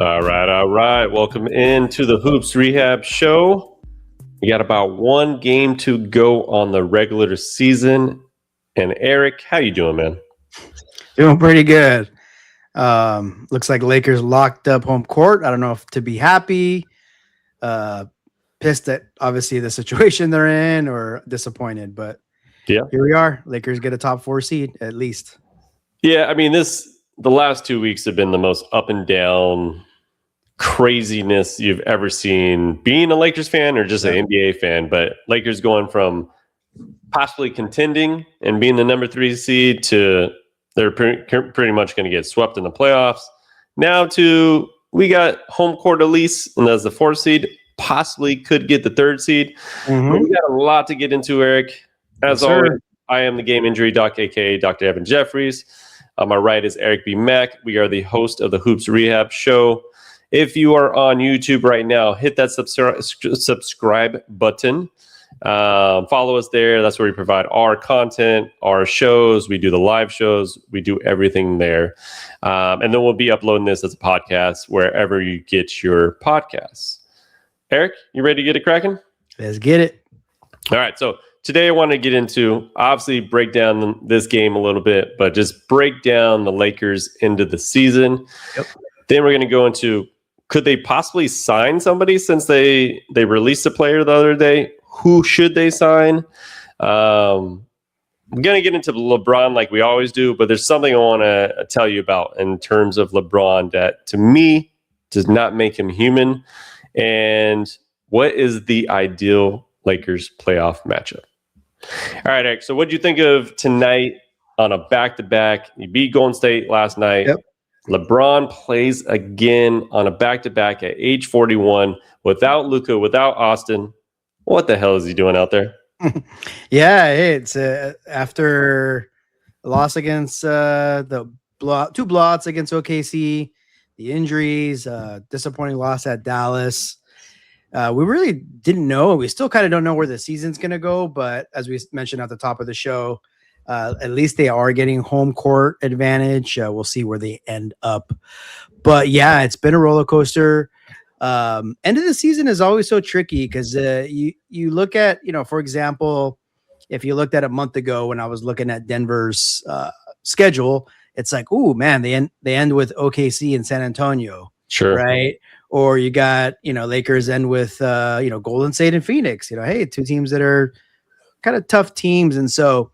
All right, all right. Welcome into the Hoops Rehab Show. We got about one game to go on the regular season. And Eric, how you doing, man? Doing pretty good. Looks like Lakers locked up home court. I don't know if to be happy, uh, pissed at obviously the situation they're in, or disappointed. But Yeah. here we are. Lakers get a top 4 seed at least. Yeah, I mean, the last 2 weeks have been the most up and down craziness you've ever seen, being a Lakers fan or just an NBA fan. But Lakers going from possibly contending and being the number 3 seed to they're pretty much going to get swept in the playoffs. Now to we got home court at least, and as the 4th seed, possibly could get the 3rd seed. Mm-hmm. But we got a lot to get into, Eric. As always, I am the Game Injury Doc, aka Dr. Evan Jeffries. On my right is Eric B. Mack. We are the host of the Hoops Rehab Show. If you are on YouTube right now, hit that subscribe button. Follow us there. That's where we provide our content, our shows. We do the live shows. We do everything there. And then we'll be uploading this as a podcast wherever you get your podcasts. Eric, you ready to get it cracking? Let's get it. All right. So today I want to get into, obviously, break down this game a little bit, but just break down the Lakers into the season. Yep. Then we're going to go into, could they possibly sign somebody since they released a player the other day? Who should they sign? I'm going to get into LeBron like we always do, but there's something I want to tell you about in terms of LeBron that, to me, does not make him human. And what is the ideal Lakers playoff matchup? All right, Eric. So what do you think of tonight on a back-to-back? You beat Golden State last night. Yep. LeBron plays again on a back-to-back at age 41 without Luka, without Austin. What the hell is he doing out there? Yeah, it's after a loss against the two blowouts against OKC, the injuries, disappointing loss at Dallas. We really didn't know. We still kind of don't know where the season's going to go. But as we mentioned at the top of the show, at least they are getting home court advantage. We'll see where they end up. But yeah, it's been a roller coaster. End of the season is always so tricky because you look at, for example, if you looked at a month ago when I was looking at Denver's schedule, it's like, ooh, man, they end with OKC and San Antonio. Sure. Right. Or you got, Lakers end with, Golden State and Phoenix, hey, 2 teams that are kind of tough teams. And so,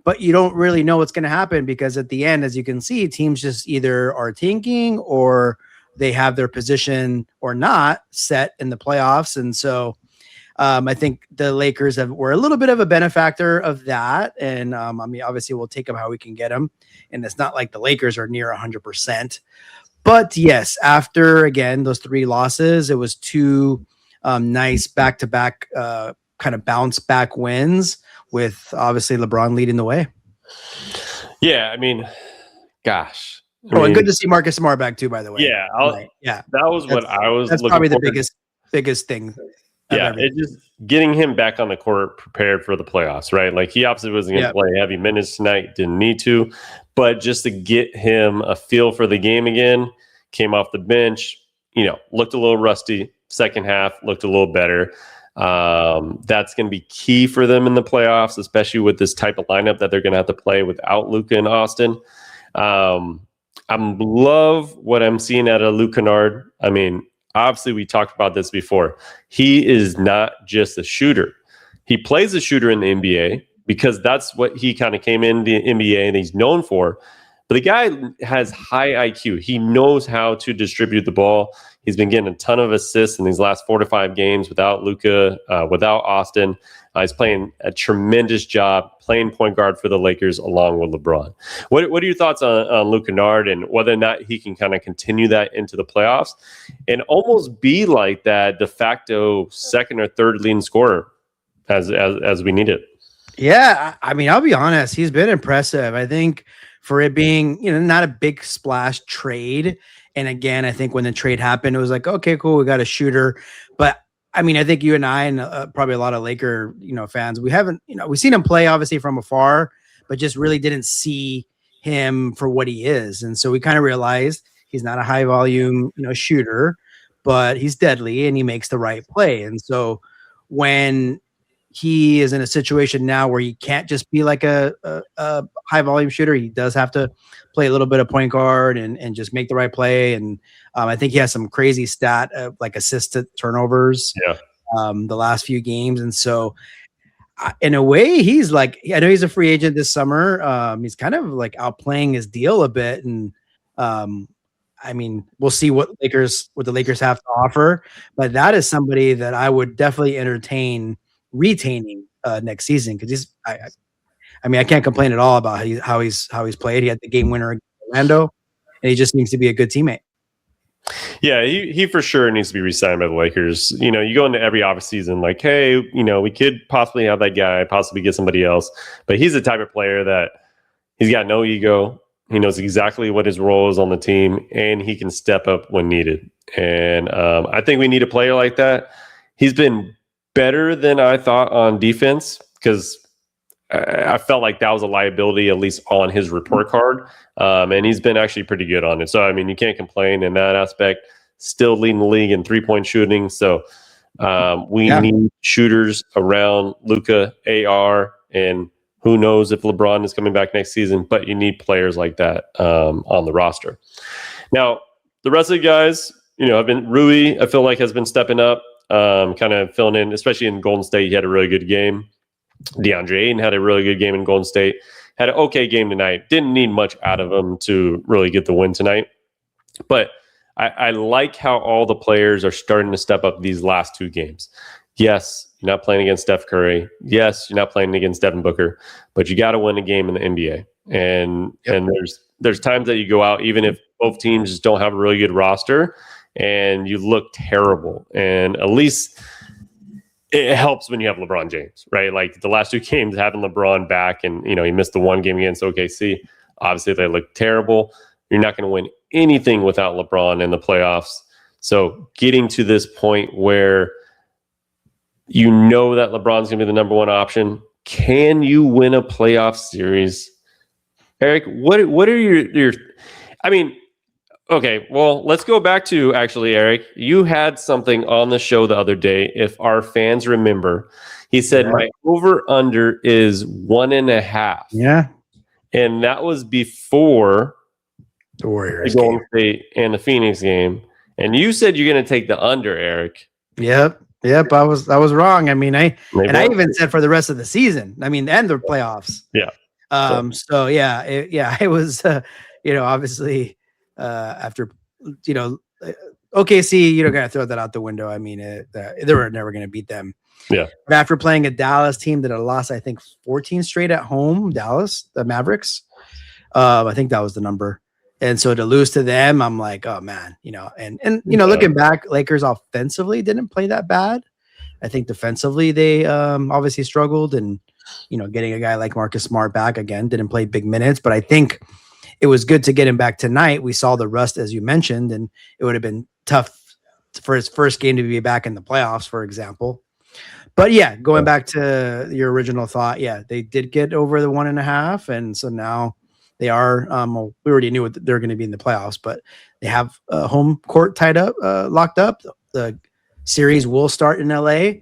but you don't really know what's going to happen because at the end, as you can see, teams just either are tanking or they have their position or not set in the playoffs. And so I think the Lakers were a little bit of a benefactor of that. And obviously we'll take them how we can get them. And it's not like the Lakers are near 100%. But yes, after, again, those 3 losses, it was 2 nice back-to-back kind of bounce-back wins with, obviously, LeBron leading the way. Yeah, I mean, gosh. And good to see Marcus Smart back, too, by the way. Yeah, yeah. That was what I was That's looking probably for. the biggest thing. Yeah, it's just getting him back on the court prepared for the playoffs, right? Like, he obviously wasn't going to play heavy minutes tonight, didn't need to. But just to get him a feel for the game again, came off the bench, looked a little rusty. Second half looked a little better. That's going to be key for them in the playoffs, especially with this type of lineup that they're going to have to play without Luka and Austin. I love what I'm seeing out of Luka Kennard. I mean, obviously we talked about this before. He is not just a shooter. He plays a shooter in the NBA because that's what he kind of came in the NBA and he's known for. But the guy has high IQ. He knows how to distribute the ball. He's been getting a ton of assists in these last 4 to 5 games without Luka, without Austin. He's playing a tremendous job playing point guard for the Lakers along with LeBron. What are your thoughts on Luka Kennard and whether or not he can kind of continue that into the playoffs and almost be like that de facto second or third leading scorer as we need it? Yeah, I mean, I'll be honest. He's been impressive. I think for it being, not a big splash trade. And again, I think when the trade happened, it was like, okay, cool, we got a shooter. But I mean, I think you and I and probably a lot of Laker, fans, we haven't, we've seen him play obviously from afar, but just really didn't see him for what he is. And so we kind of realized He's not a high volume, shooter, but he's deadly and he makes the right play. And so when he is in a situation now where he can't just be like a high volume shooter, he does have to play a little bit of point guard and just make the right play. And I think he has some crazy stat of like assisted turnovers the last few games. And so in a way, he's like, I know he's a free agent this summer. He's kind of like outplaying his deal a bit. And I mean, we'll see what the Lakers have to offer, but that is somebody that I would definitely entertain retaining next season, because I can't complain at all about how he's played. He had the game winner against Orlando, and he just needs to be a good teammate. Yeah, he for sure needs to be re-signed by the Lakers. You go into every offseason like, hey, we could possibly have that guy, possibly get somebody else. But he's the type of player that he's got no ego. He knows exactly what his role is on the team, and he can step up when needed. And I think we need a player like that. He's been better than I thought on defense, because I felt like that was a liability, at least on his report card. And he's been actually pretty good on it. So, I mean, you can't complain in that aspect. Still leading the league in 3-point shooting. So we need shooters around Luka, AR, and who knows if LeBron is coming back next season, but you need players like that on the roster. Now, the rest of the guys, have been Rui, I feel like, has been stepping up, kind of filling in, especially in Golden State. He had a really good game. DeAndre Ayton had a really good game in Golden State. Had an okay game tonight. Didn't need much out of him to really get the win tonight. But I like how all the players are starting to step up these last two games. Yes, you're not playing against Steph Curry. Yes, you're not playing against Devin Booker, but you got to win a game in the NBA. And there's times that you go out, even if both teams just don't have a really good roster, and you look terrible. And at least it helps when you have LeBron James, right? Like the last two games, having LeBron back, and he missed the one game against OKC. Obviously, they look terrible. You're not going to win anything without LeBron in the playoffs. So getting to this point where that LeBron's going to be the number one option, can you win a playoff series? Eric, what are your I mean, okay, well, let's go back to, actually, Eric, you had something on the show the other day, if our fans remember. He said, my over-under is 1.5. Yeah. And that was before the Warriors, the Golden State and the Phoenix game. And you said you're going to take the under, Eric. Yep. I was wrong. I mean, I even said for the rest of the season. I mean, and the playoffs. Yeah. So it was, obviously, after, OKC, you don't got to throw that out the window. I mean, they were never going to beat them. Yeah. But after playing a Dallas team that had lost, I think 14 straight at home, Dallas, the Mavericks, I think that was the number. And so to lose to them, I'm like, oh man, looking back, Lakers offensively didn't play that bad. I think defensively they obviously struggled, and getting a guy like Marcus Smart back again didn't play big minutes. But I think it was good to get him back tonight. We saw the rust, as you mentioned, and it would have been tough for his first game to be back in the playoffs, for example. But yeah, going back to your original thought, they did get over the 1.5, and so now they are. We already knew they're going to be in the playoffs, but they have home court locked up. The series will start in LA,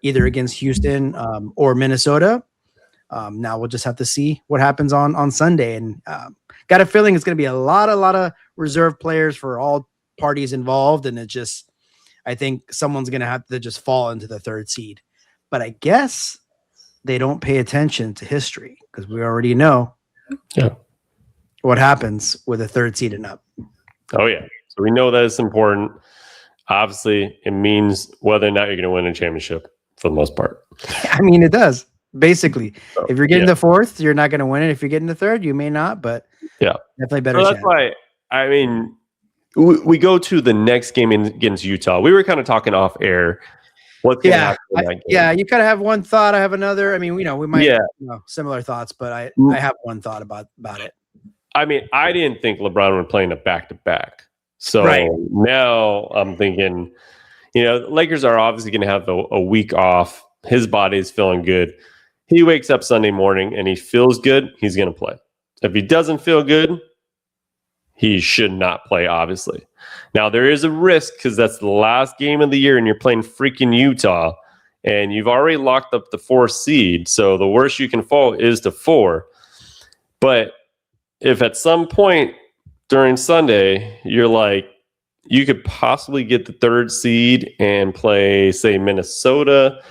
either against Houston or Minnesota. Now we'll just have to see what happens on Sunday, and got a feeling it's going to be a lot of reserve players for all parties involved, and I think someone's going to have to just fall into the third seed. But I guess they don't pay attention to history, because we already know what happens with a third seed and up. Oh, yeah. So we know that it's important. Obviously, it means whether or not you're going to win a championship for the most part. I mean, it does. Basically, if you're getting the fourth, you're not going to win it. If you're getting the third, you may not, but definitely better. So that's why, I mean, we go to the next game against Utah. We were kind of talking off air. What's going to happen in that game? You kind of have one thought. I have another. I mean, we might have similar thoughts, but I have one thought about it. I mean, I didn't think LeBron would play in a back-to-back. So now I'm thinking, Lakers are obviously going to have a week off. His body's feeling good. He wakes up Sunday morning and he feels good. He's going to play. If he doesn't feel good, he should not play, obviously. Now, there is a risk because that's the last game of the year and you're playing freaking Utah, and you've already locked up the 4th seed. So the worst you can fall is to 4. But if at some point during Sunday, you're like, you could possibly get the 3rd seed and play, say, Minnesota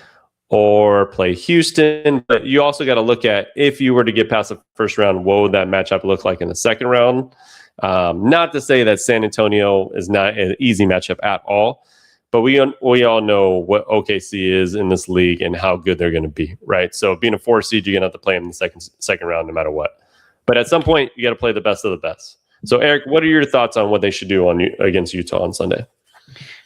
or play Houston. But you also got to look at, if you were to get past the first round, what would that matchup look like in the second round? Not to say that San Antonio is not an easy matchup at all, but we all know what OKC is in this league and how good they're going to be, right? So being a 4 seed, you're going to have to play them in the second round no matter what. But at some point, you got to play the best of the best. So, Eric, what are your thoughts on what they should do against Utah on Sunday?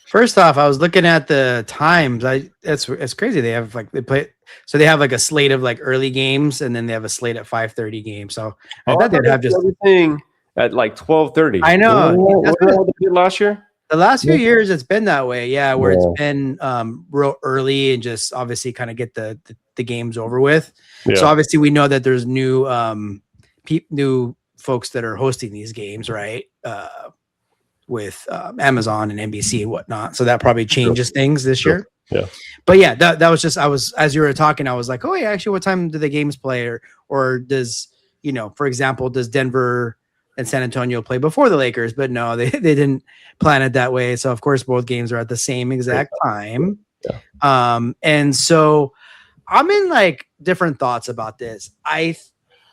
First off, I was looking at the times. It's crazy. They have they have like a slate of like early games, and then they have a slate at 5:30 games. So I thought they'd have just everything at like 12:30. I know. What they did last year? The last few years, it's been that way. Yeah, where it's been real early and just obviously kind of get the games over with. Yeah. So obviously we know that there's new folks that are hosting these games, right? With Amazon and NBC and whatnot. So that probably changes things this year. Yeah. But yeah, that was just, as you were talking, I was like, oh yeah, actually, what time do the games play? Or does, for example, does Denver and San Antonio play before the Lakers? But no, they didn't plan it that way. So of course, both games are at the same exact time. Yeah. And so I'm in like different thoughts about this.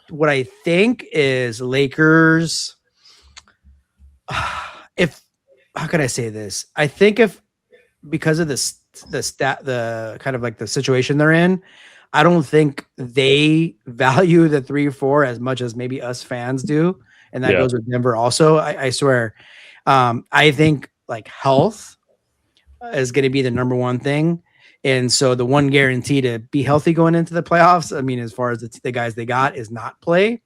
What I think is Lakers. How could I say this? I think because of the kind of like the situation they're in, I don't think they value the 3-4 as much as maybe us fans do. And that goes with Denver also. I swear. I think like health is going to be the number one thing. And so the one guarantee to be healthy going into the playoffs, I mean, as far as the guys they got, is not play.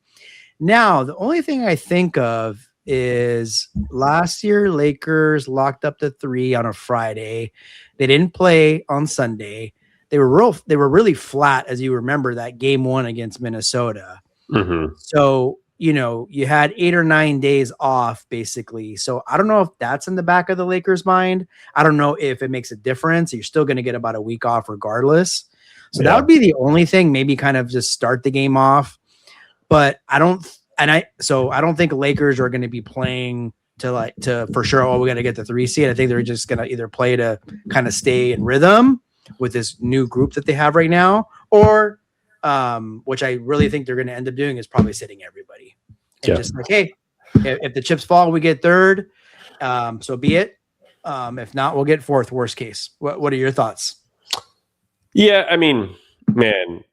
Now, the only thing I think of is last year Lakers locked up the 3 on a Friday. They didn't play on Sunday. They were really flat, as you remember that game 1 against Minnesota. Mm-hmm. So, you had 8 or 9 days off basically. So I don't know if that's in the back of the Lakers' mind. I don't know if it makes a difference. You're still going to get about a week off regardless. So that would be the only thing, maybe kind of just start the game off. But I don't think Lakers are going to be playing to for sure, oh, we got to get the 3 seed. I think they're just going to either play to kind of stay in rhythm with this new group that they have right now, or which I really think they're going to end up doing is probably sitting everybody. And just like, hey, if the chips fall, we get 3rd. So be it. If not, we'll get 4th, worst case. What are your thoughts? Yeah, I mean, man,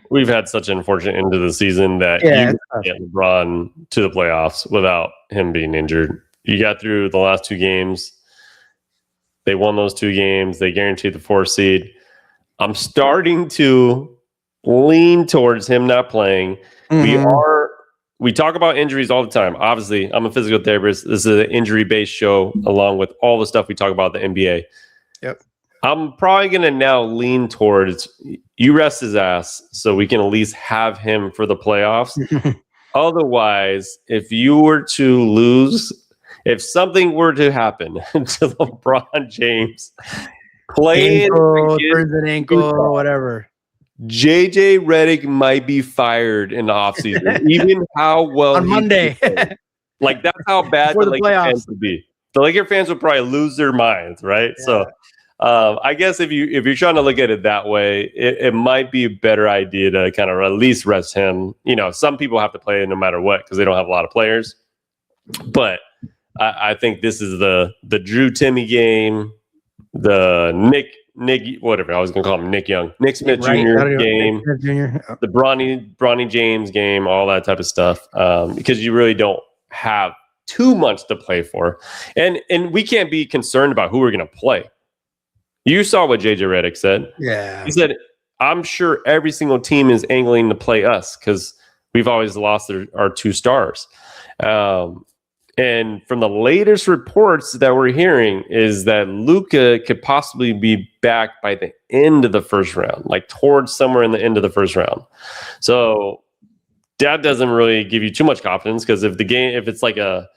we've had such an unfortunate end to the season that you can't get LeBron to the playoffs without him being injured. You got through the last 2 games. They won those 2 games. They guaranteed the 4th seed. I'm starting to lean towards him not playing. Mm-hmm. We talk about injuries all the time. Obviously, I'm a physical therapist. This is an injury-based show, along with all the stuff we talk about the NBA. Yep. I'm probably going to now lean towards you rest his ass so we can at least have him for the playoffs. Otherwise, if you were to lose, if something were to happen to LeBron James, playing turns an ankle or whatever, JJ Redick might be fired in the offseason, even how well on Monday. Like, that's how bad the Lakers fans would be. The Lakers fans would probably lose their minds, right? Yeah. So I guess if you're trying to look at it that way, it might be a better idea to kind of at least rest him. Some people have to play no matter what because they don't have a lot of players. But I think this is the Drew Timmy game, the Nick, whatever I was going to call him, Nick Young, Nick Smith Jr. game, the Bronny James game, all that type of stuff, because you really don't have too much to play for, and we can't be concerned about who we're going to play. You saw what JJ Redick said. Yeah, he said, "I'm sure every single team is angling to play us because we've always lost our 2 stars." And from the latest reports that we're hearing is that Luka could possibly be back by the end of the first round, like towards somewhere in the end of the first round. So that doesn't really give you too much confidence because if it's like a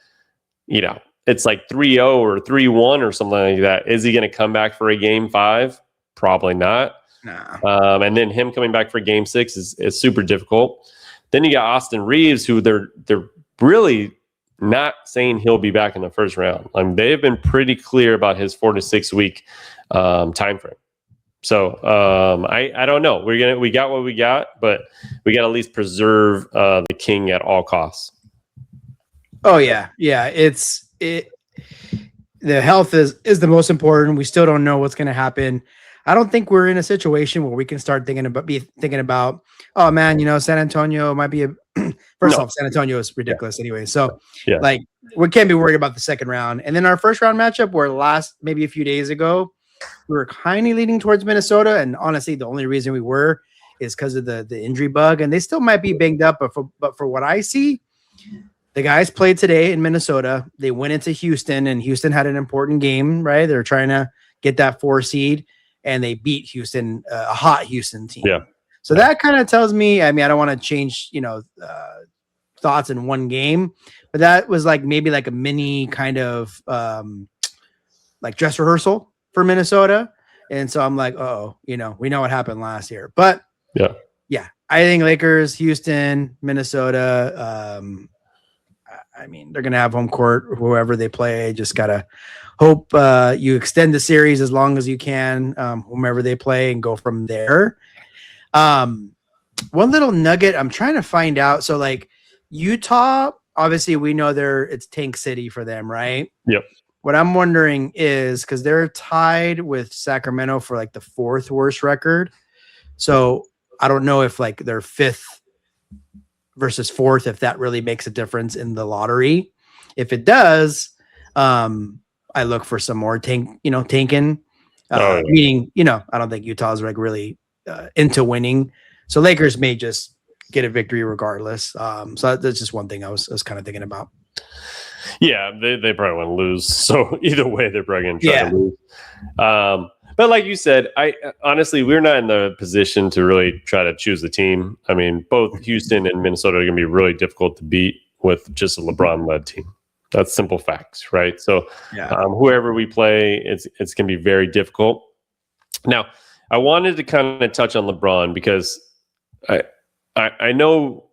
it's like 3-0 or 3-1 or something like that. Is he going to come back for a game 5? Probably not. Nah. And then him coming back for game 6 is super difficult. Then you got Austin Reeves, who they're really not saying he'll be back in the first round. They've been pretty clear about his 4 to 6 week time frame. So I don't know. We got what we got, but we got to at least preserve the king at all costs. Oh yeah. The health is the most important. We still don't know what's going to happen. I don't think we're in a situation where we can start thinking about, oh man, San Antonio might be first off, San Antonio is ridiculous anyway. So we can't be worried about the second round. And then our first round matchup, where maybe a few days ago, we were kind of leaning towards Minnesota. And honestly, the only reason we were is because of the injury bug, and they still might be banged up. But for what I see, the guys played today in Minnesota. They went into Houston, and Houston had an important game, right? They're trying to get that 4 seed, and they beat Houston, a hot Houston team. Yeah. So that kind of tells me, I don't want to change, thoughts in one game, but that was maybe a mini kind of dress rehearsal for Minnesota. And so I'm like, we know what happened last year. But yeah, I think Lakers, Houston, Minnesota, they're going to have home court, whoever they play. Just got to hope you extend the series as long as you can, whomever they play, and go from there. One little nugget I'm trying to find out. So Utah, obviously we know it's tank city for them, right? Yep. What I'm wondering is, because they're tied with Sacramento for the 4th worst record. So I don't know if their 5th versus 4th, if that really makes a difference in the lottery. If it does, I look for some more tanking. Meaning, I don't think Utah's really into winning. So Lakers may just get a victory regardless. So that's just one thing I was kind of thinking about. Yeah, they probably want to lose. So either way, they're probably going to try to lose. But like you said, honestly, we're not in the position to really try to choose the team. Both Houston and Minnesota are going to be really difficult to beat with just a LeBron-led team. That's simple facts, right? So whoever we play, it's going to be very difficult. Now, I wanted to kind of touch on LeBron because I know,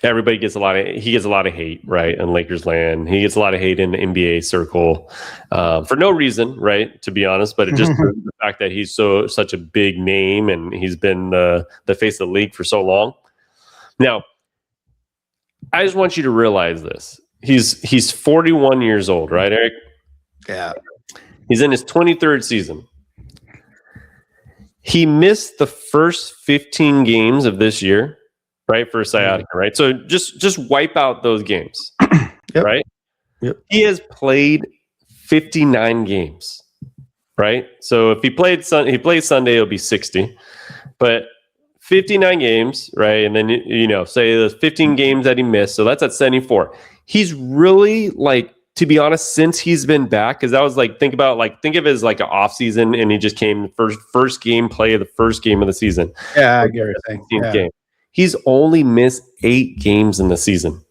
everybody gets a lot of hate, right, in Lakers land. He gets a lot of hate in the NBA circle for no reason, right, to be honest. But it just proves the fact that he's such a big name and he's been the face of the league for so long. Now, I just want you to realize this. He's 41 years old, right, Eric? Yeah. He's in his 23rd season. He missed the first 15 games of this year, right, for sciatica, right? So just wipe out those games, right? Yep. He has played 59 games, right? So if he plays Sunday, it'll be 60, but 59 games, right? And then say the 15 games that he missed, so that's at 74. He's really to be honest, since he's been back, because that was think of it as an off season, and he just came first game play of the first game of the season. Yeah, I get it. Game. He's only missed 8 games in the season.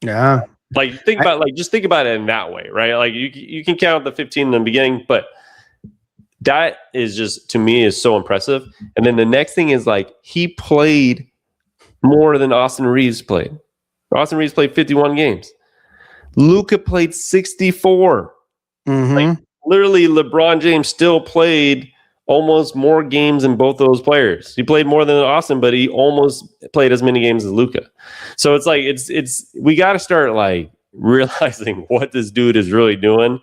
Yeah. Think about it in that way, right? You can count the 15 in the beginning, but that is just, to me, is so impressive. And then the next thing is he played more than Austin Reeves played. Austin Reeves played 51 games. Luka played 64. Mm-hmm. Literally, LeBron James still played almost more games than both those players. He played more than Austin, but he almost played as many games as Luka. So it's we got to start realizing what this dude is really doing.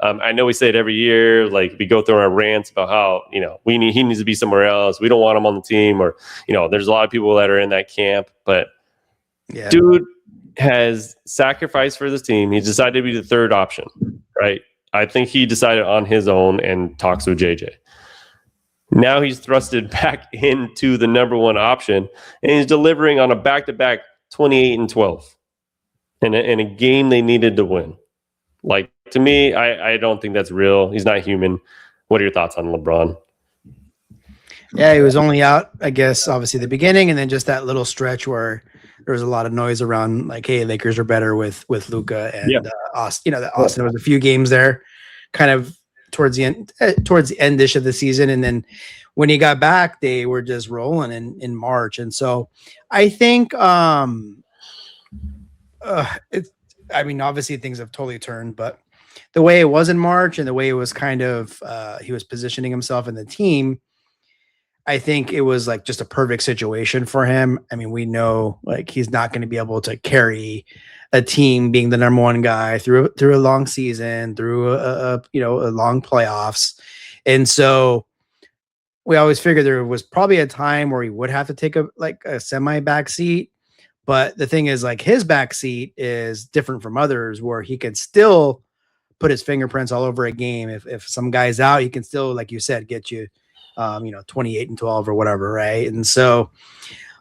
I know we say it every year, we go through our rants about how he needs to be somewhere else. We don't want him on the team, or there's a lot of people that are in that camp. But dude has sacrificed for this team. He's decided to be the third option, right? I think he decided on his own and talks with JJ. Now he's thrusted back into the number one option, and he's delivering on a back-to-back 28 and 12 in a game they needed to win. To me, I don't think that's real. He's not human. What are your thoughts on LeBron? Yeah, he was only out, I guess, obviously the beginning, and then just that little stretch where there was a lot of noise around like, hey, Lakers are better with Luka and Austin. That Austin was a few games there, kind of towards the endish of the season, and then when he got back, they were just rolling in March. And so I think obviously things have totally turned, but the way it was in March and the way it was kind of he was positioning himself in the team, I think it was like just a perfect situation for him. I mean, we know like he's not going to be able to carry a team being the number one guy through a long season, through a long playoffs. And so we always figured there was probably a time where he would have to take a semi back seat. But the thing is, like, his back seat is different from others where he could still put his fingerprints all over a game. If some guy's out, he can still, like you said, get you 28-12 or whatever, right? And so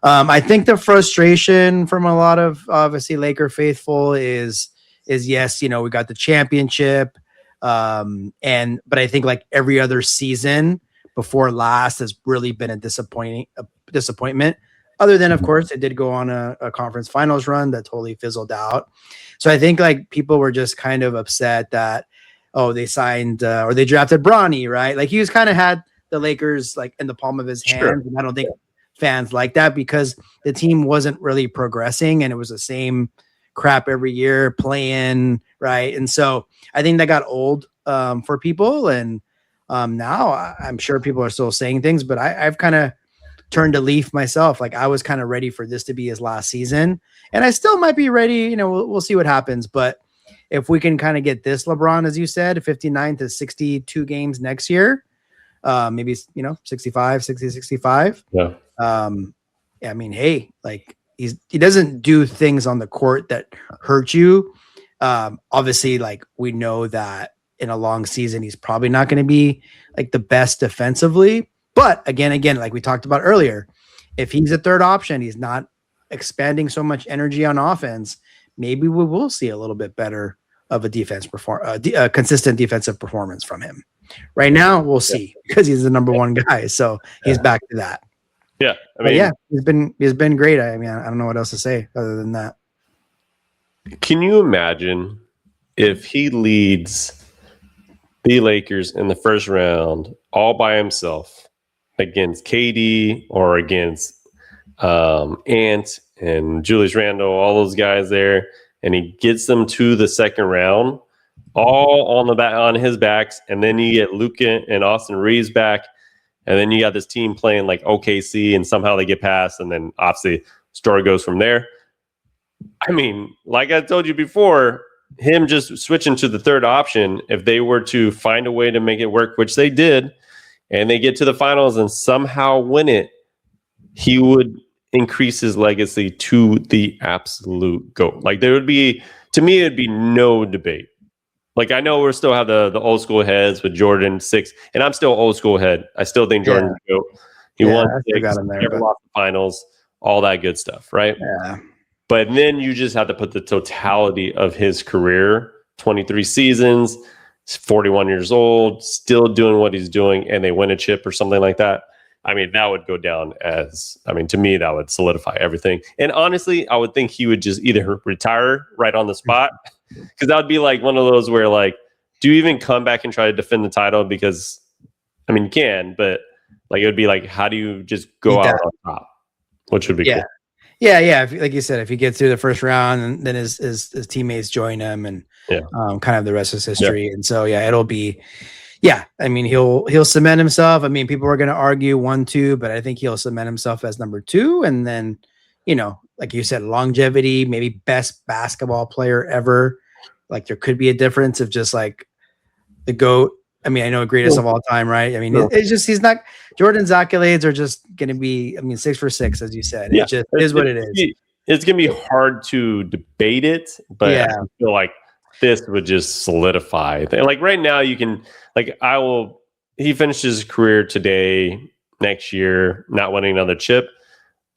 I think the frustration from a lot of obviously Laker faithful is yes, we got the championship, but I think like every other season before last has really been a disappointment. Other than, of course, it did go on a conference finals run that totally fizzled out. So I think like people were just kind of upset that they signed or they drafted Bronny, right? Like he was kind of had the Lakers like in the palm of his hand, and I don't think fans like that because the team wasn't really progressing and it was the same crap every year playing, right? And so I think that got old for people, and now I'm sure people are still saying things, but I've kind of turned a leaf myself. Like I was kind of ready for this to be his last season, and I still might be ready. We'll see what happens, but if we can kind of get this LeBron, as you said, 59 to 62 games next year, maybe 65, 60, 65. Yeah. I mean, hey, like he doesn't do things on the court that hurt you. Obviously, like we know that in a long season, he's probably not going to be like the best defensively. But again, like we talked about earlier, if he's a third option, he's not expanding so much energy on offense. Maybe we will see a little bit better of a consistent defensive performance from him. Right now, we'll see because he's the number one guy. So he's back to that. Yeah, I mean, he's been great. I mean, I don't know what else to say other than that. Can you imagine if he leads the Lakers in the first round all by himself against KD or against Ant and Julius Randle, all those guys there, and he gets them to the second round, all on his backs, and then you get Luka and Austin Reeves back, and then you got this team playing like OKC, and somehow they get past, and then obviously story goes from there. I mean, like I told you before, him just switching to the third option, if they were to find a way to make it work, which they did, and they get to the finals and somehow win it, he would increase his legacy to the absolute GOAT. Like there would be, to me, it'd be no debate. Like I know we still have the old school heads with Jordan 6, and I'm still old school head. I still think Jordan's GOAT. He won 6, never lost the finals, all that good stuff, right? Yeah. But then you just have to put the totality of his career, 23 seasons, 41 years old, still doing what he's doing, and they win a chip or something like that. I mean, that would go down as, I mean, to me, that would solidify everything. And honestly, I would think he would just either retire right on the spot, because that would be like one of those where, like, do you even come back and try to defend the title? Because, I mean, you can, but like it would be like, how do you just go out on top? Which would be cool. Yeah. If, like you said, if he gets through the first round, and then his teammates join him, and kind of the rest is history. And so, it'll be, I mean, he'll cement himself. I mean, people are going to argue 1-2, but I think he'll cement himself as number 2. And then, like you said, longevity, maybe best basketball player ever. Like there could be a difference of just like the GOAT. I mean, I know greatest of all time, right? I mean, it's just, he's not, Jordan's accolades are just going to be, I mean, 6 for 6, as you said. It just is what it is. It's going to be hard to debate it, but I feel like this would just solidify. Like right now you can, like he finished his career today, next year, not winning another chip.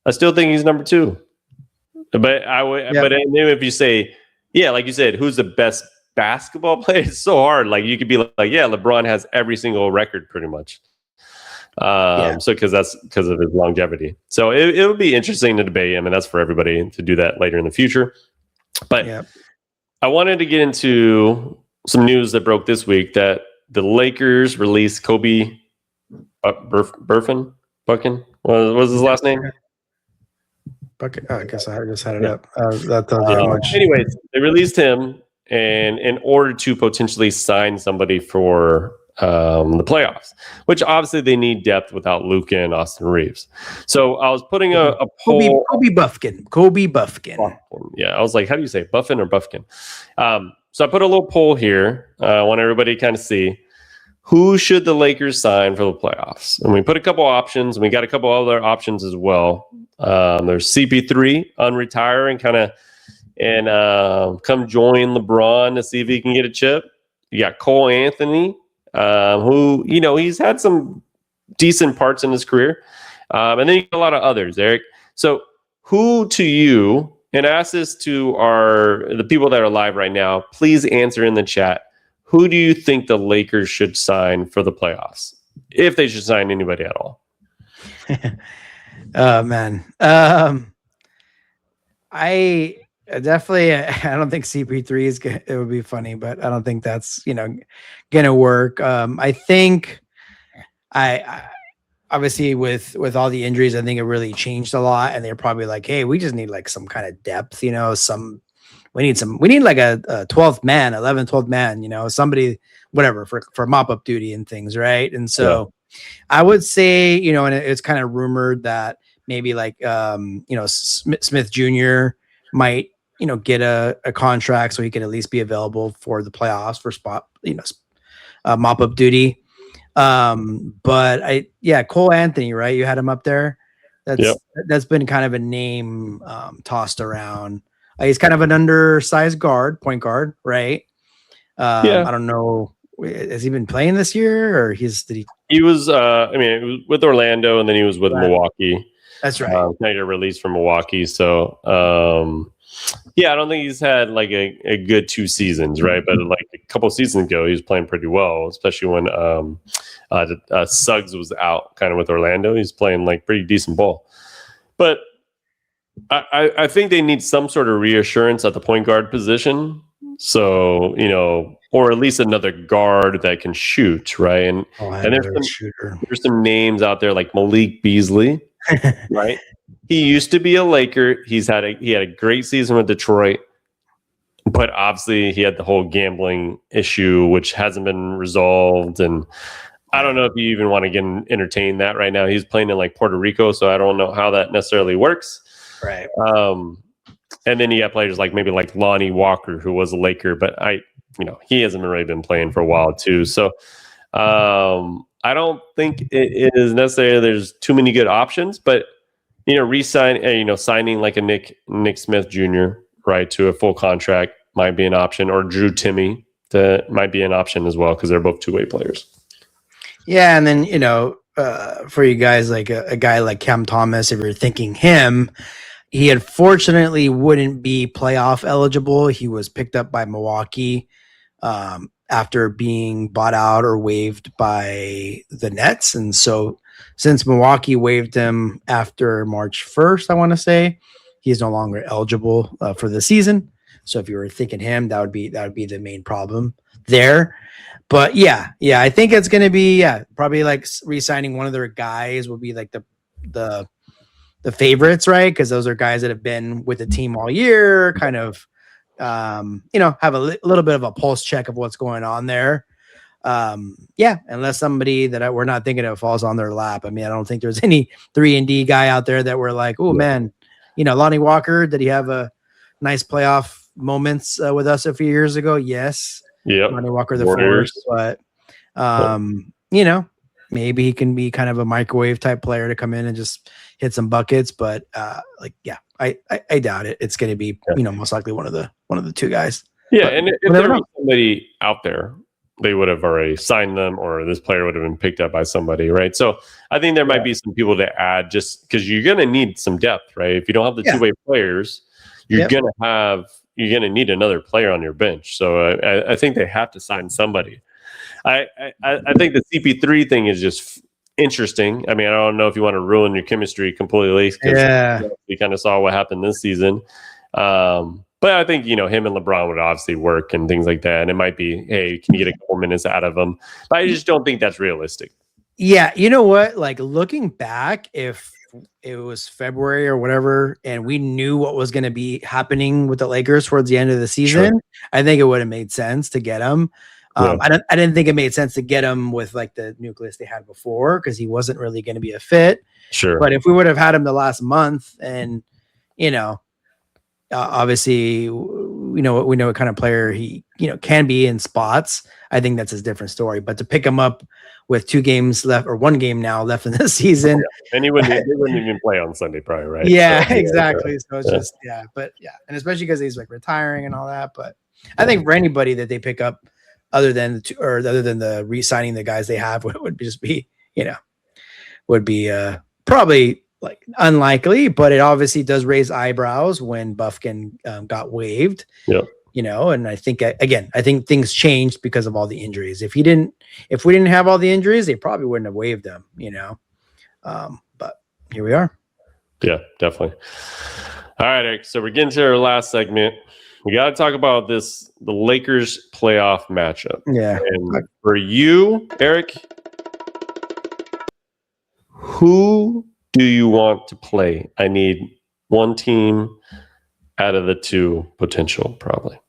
I still think he's number 2. But I would, but then if you say, like you said, who's the best basketball player? It's so hard. Like you could be like, LeBron has every single record pretty much. So because of his longevity. So it would be interesting to debate him, and that's for everybody to do that later in the future. But I wanted to get into some news that broke this week that the Lakers released Kobe Buffkin. What was his last name? Bucket. Oh, I guess I just had it up. That tells you how much. Anyways, they released him, and in order to potentially sign somebody for the playoffs, which obviously they need depth without Luka and Austin Reeves. So I was putting a poll. Kobe Buffkin. Yeah, I was like, how do you say it? Buffin or Buffkin? So I put a little poll here. I want everybody to kind of see who should the Lakers sign for the playoffs. And we put a couple options, and we got a couple other options as well. There's CP3 unretire and come join LeBron to see if he can get a chip. You got Cole Anthony, who, he's had some decent parts in his career. And then you got a lot of others, Eric. So who to you, and ask this to the people that are live right now, please answer in the chat. Who do you think the Lakers should sign for the playoffs? If they should sign anybody at all. Oh, man. I don't think CP3 it would be funny, but I don't think that's, gonna work. I think I obviously with all the injuries, I think it really changed a lot, and they're probably like, hey, we just need like some kind of depth, we need like a 12th man, 12th man, somebody, whatever, for mop-up duty and things, right? And so I would say, and it's kind of rumored that maybe like Smith Jr. might get a contract so he could at least be available for the playoffs for spot mop-up duty. But Cole Anthony, right? You had him up there. That's been kind of a name tossed around. He's kind of an undersized point guard, right? I don't know. Has he been playing this year, or he was? It was with Orlando, and then he was with Milwaukee. That's right. Now he got released from Milwaukee, so I don't think he's had like a good 2 seasons, right? But like a couple of seasons ago, he was playing pretty well, especially when Suggs was out, kind of with Orlando. He's playing like pretty decent ball, but I think they need some sort of reassurance at the point guard position. So, or at least another guard that can shoot, right? And there's some names out there like Malik Beasley, right? He used to be a Laker. He had a great season with Detroit, but obviously he had the whole gambling issue, which hasn't been resolved. And I don't know if you even want to entertain that right now. He's playing in like Puerto Rico, so I don't know how that necessarily works. Right. And then you got players like maybe like Lonnie Walker, who was a Laker, but he hasn't really been playing for a while too. So I don't think it is necessarily there's too many good options, but signing like a Nick Smith Jr. right to a full contract might be an option, or Drew Timme that might be an option as well because they're both two-way players. Yeah, and then for you guys like a guy like Cam Thomas, if you're thinking him. He unfortunately wouldn't be playoff eligible. He was picked up by Milwaukee after being bought out or waived by the Nets. And so since Milwaukee waived him after March 1st, I want to say, he's no longer eligible for the season. So if you were thinking him, that would be the main problem there. But I think it's going to be probably like re-signing one of their guys will be like the favorites, right? Because those are guys that have been with the team all year, kind of, have a little bit of a pulse check of what's going on there. Unless somebody that we're not thinking of falls on their lap. I mean, I don't think there's any 3-and-D guy out there that we're like, oh man, Lonnie Walker, did he have a nice playoff moments with us a few years ago? Yes. Yeah. Lonnie Walker IV, but maybe he can be kind of a microwave type player to come in and just hit some buckets, but I doubt it. It's going to be most likely one of the two guys. Yeah, and if there was somebody out there, they would have already signed them, or this player would have been picked up by somebody, right? So I think there might be some people to add, just because you're going to need some depth, right? If you don't have the two-way players, you're going to need another player on your bench. So I think they have to sign somebody. I think the CP3 thing is just interesting. I mean, I don't know if you want to ruin your chemistry completely because we kind of saw what happened this season. But I think, him and LeBron would obviously work and things like that. And it might be, hey, can you get a couple minutes out of him? But I just don't think that's realistic. Yeah. You know what? Like looking back, if it was February or whatever, and we knew what was going to be happening with the Lakers towards the end of the season, I think it would have made sense to get him. I didn't think it made sense to get him with like the nucleus they had before because he wasn't really going to be a fit. Sure. But if we would have had him the last month and, obviously, we know what kind of player he, can be in spots. I think that's a different story. But to pick him up with 2 games left or 1 game now left in the season, and he wouldn't even play on Sunday, probably, right? Yeah, so, exactly. So it's just and especially because he's like retiring and all that. But I think for anybody that they pick up, other than the re-signing the guys they have, would just be probably like unlikely, but it obviously does raise eyebrows when Bufkin got waived. Yeah. And I think things changed because of all the injuries. If we didn't have all the injuries, they probably wouldn't have waived them, but here we are. Yeah, definitely. All right, Eric. So we're getting to our last segment. We got to talk about the Lakers playoff matchup. Yeah. And for you, Eric, who do you want to play? I need one team out of the 2 potential, probably.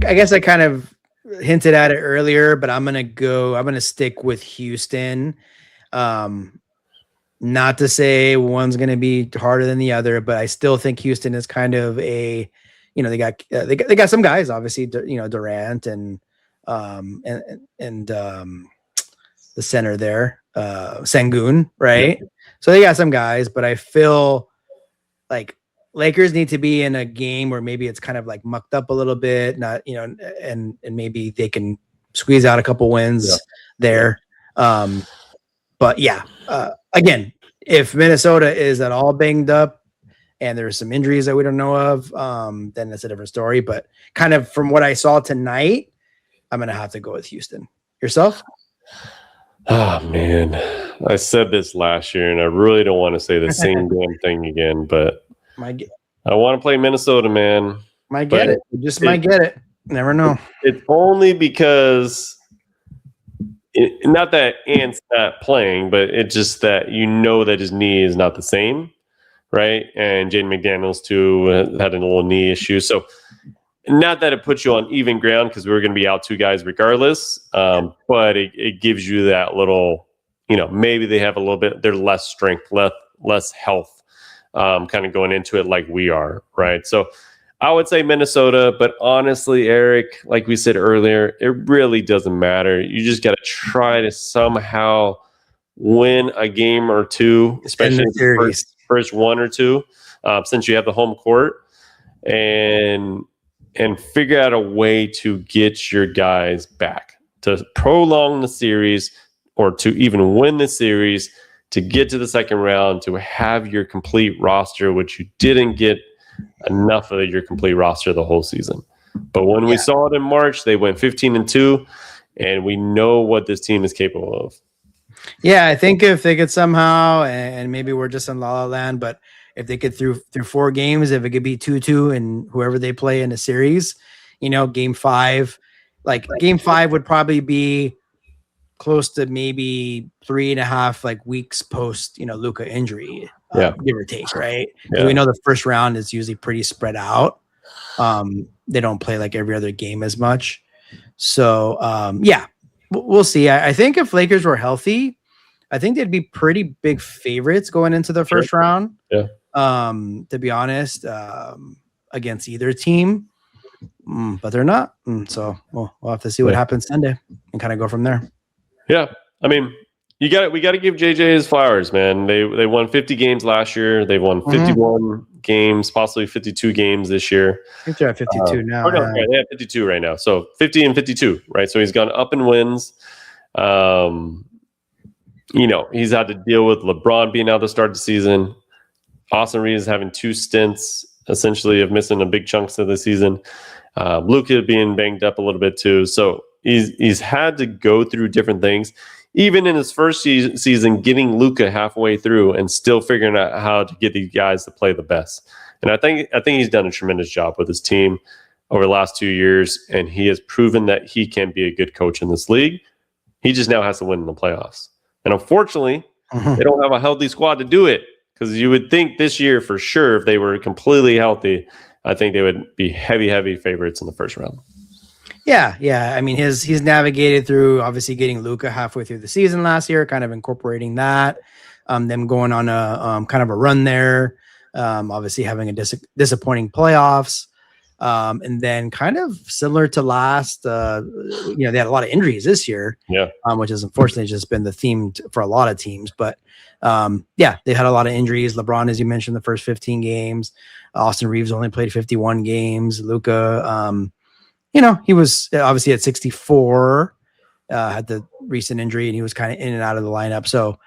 I guess I kind of hinted at it earlier, but I'm going to stick with Houston. Not to say one's going to be harder than the other, but I still think Houston is kind of they got some guys, obviously, Durant and the center there, Sengun, right? Yeah. So they got some guys, but I feel like Lakers need to be in a game where maybe it's kind of like mucked up a little bit, not, and maybe they can squeeze out a couple wins there. But again, if Minnesota is at all banged up and there's some injuries that we don't know of, then that's a different story. But kind of from what I saw tonight, I'm going to have to go with Houston. Yourself? Oh, man. I said this last year, and I really don't want to say the same damn thing again, but I want to play Minnesota, man. Might get it. Never know. It's only because not that Ant's not playing, but it's just that that his knee is not the same, right? And Jaden McDaniels too had a little knee issue. So not that it puts you on even ground because we're going to be out 2 guys regardless, but it gives you that little, maybe they have a little bit, they're less strength, less health, kind of going into it like we are, right? So I would say Minnesota, but honestly, Eric, like we said earlier, it really doesn't matter. You just got to try to somehow win a game or 2, especially the first 1 or 2, since you have the home court, and figure out a way to get your guys back, to prolong the series or to even win the series, to get to the second round, to have your complete roster, which you didn't get enough of your complete roster the whole season. But when we saw it in March, they went 15-2, and we know what this team is capable of. Yeah, I think if they could somehow, and maybe we're just in La La Land, but if they could through 4 games, if it could be 2-2 and whoever they play in a series, game 5, game 5 would probably be close to maybe 3.5 weeks post, Luka injury, give or take, right? Yeah. We know the first round is usually pretty spread out. They don't play like every other game as much. So, we'll see. I think if Lakers were healthy, I think they'd be pretty big favorites going into the first round. Yeah. To be honest, against either team, but they're not. So we'll have to see what happens Sunday and kind of go from there. Yeah. I mean, we got to give JJ his flowers, man. They won 50 games last year. They've won 51 games, possibly 52 games this year. I think they're at 52 now. They have 52 right now. So 50 and 52, right? So he's gone up in wins. He's had to deal with LeBron being out to start the season. Austin Reeves having 2 stints, essentially, of missing a big chunks of the season. Luka being banged up a little bit too. So he's had to go through different things. even in his first season, getting Luka halfway through and still figuring out how to get these guys to play the best. And I think he's done a tremendous job with his team over the last 2 years, and he has proven that he can be a good coach in this league. He just now has to win in the playoffs. And unfortunately, they don't have a healthy squad to do it, because you would think this year for sure, if they were completely healthy, I think they would be heavy favorites in the first round. Yeah. I mean, he's navigated through obviously getting Luka halfway through the season last year, kind of incorporating that, them going on a kind of a run there, obviously having a disappointing playoffs, and then kind of similar to last, they had a lot of injuries this year, which has unfortunately just been the theme for a lot of teams. But they had a lot of injuries. LeBron, as you mentioned, the first 15 games. Austin Reeves only played 51 games. Luka, he was obviously at 64, had the recent injury, and he was kind of in and out of the lineup. So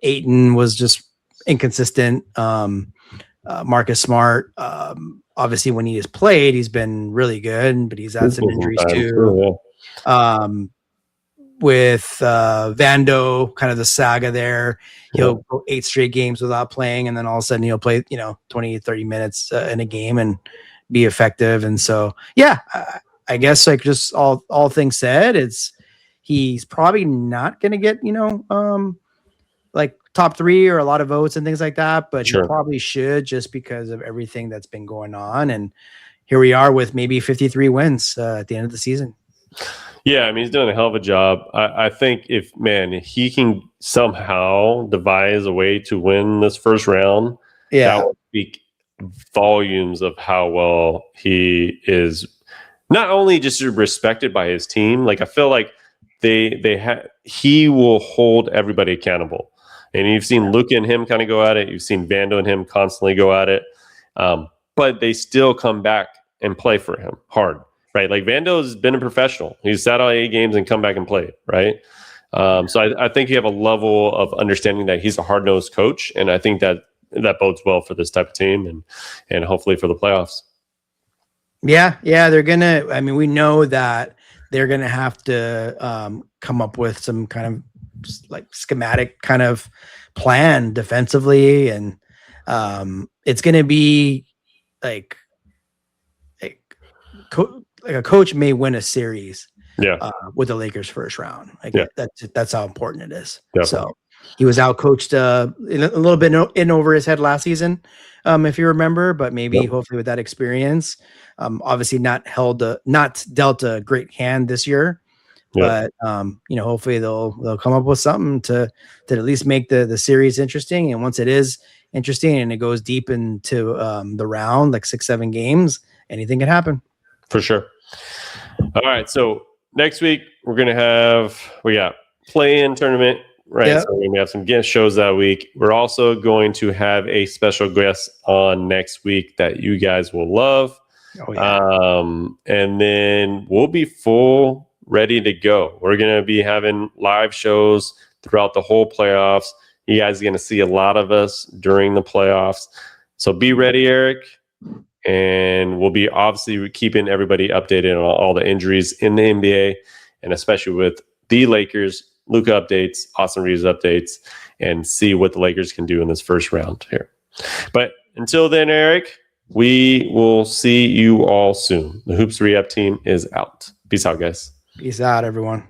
Ayton was just inconsistent. Marcus Smart, obviously when he has played, he's been really good, but he's had some injuries too. With Vando, kind of the saga there, he'll go 8 straight games without playing, and then all of a sudden he'll play 20, 30 minutes in a game and be effective. And so I guess like just all things said, he's probably not going to get like top 3 or a lot of votes and things like that, but he probably should, just because of everything that's been going on. And here we are with maybe 53 wins at the end of the season. Yeah, I mean, he's doing a hell of a job. I think if he can somehow devise a way to win this first round, that would speak volumes of how well he is, not only just respected by his team. Like, I feel like he will hold everybody accountable. And you've seen Luka and him kind of go at it. You've seen Vando and him constantly go at it. But they still come back and play for him hard, right? Like, Vando's been a professional. He's sat out 8 games and come back and played, right? So I think you have a level of understanding that he's a hard-nosed coach, and I think that bodes well for this type of team and hopefully for the playoffs. Yeah, they're gonna. I mean, we know that they're gonna have to come up with some kind of like schematic kind of plan defensively, and it's gonna be like a coach may win a series with the Lakers first round. Like that's how important it is. Definitely. So he was out coached a little bit in over his head last season, if you remember, but maybe hopefully with that experience, obviously not dealt a great hand this year, but hopefully they'll come up with something to at least make the series interesting. And once it is interesting and it goes deep into the round, like 6-7 games, anything can happen. For sure. All right. So next week we got play-in tournament, right? So we're going to have some guest shows that week. We're also going to have a special guest on next week that you guys will love. And then we'll be ready to go. We're going to be having live shows throughout the whole playoffs. You guys are going to see a lot of us during the playoffs. So be ready, Eric. And we'll be obviously keeping everybody updated on all the injuries in the NBA, and especially with the Lakers, Luka updates, Austin Reeves updates, and see what the Lakers can do in this first round here. But until then, Eric, we will see you all soon. The Hoops Re-Up team is out. Peace out, guys. Peace out, everyone.